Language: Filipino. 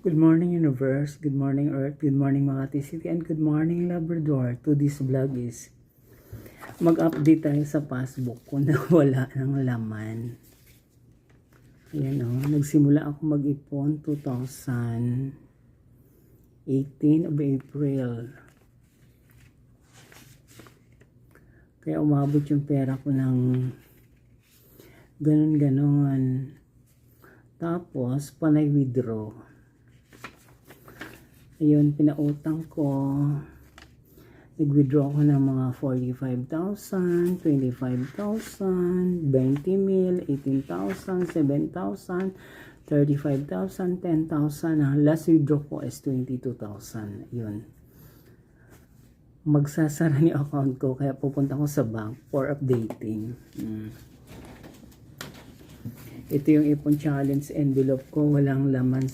Good morning universe, good morning earth, good morning Makati City, and good morning Labrador. Today's vlog is mag-update tayo sa passbook ko na wala ng laman. Ayan o, nagsimula ako mag-ipon 2018 of April. Kaya umabot yung pera ko ng ganon-ganon. Tapos, panay withdraw. Ayun, pinautang ko. Nag-withdraw ko ng mga 45,000, 25,000, 20,000, 18,000, 7,000, 35,000, 10,000. Last withdraw ko is 22,000. Yun. Magsasara ni account ko, kaya pupunta ko sa bank for updating. Ito yung ipon challenge envelope ko. Walang laman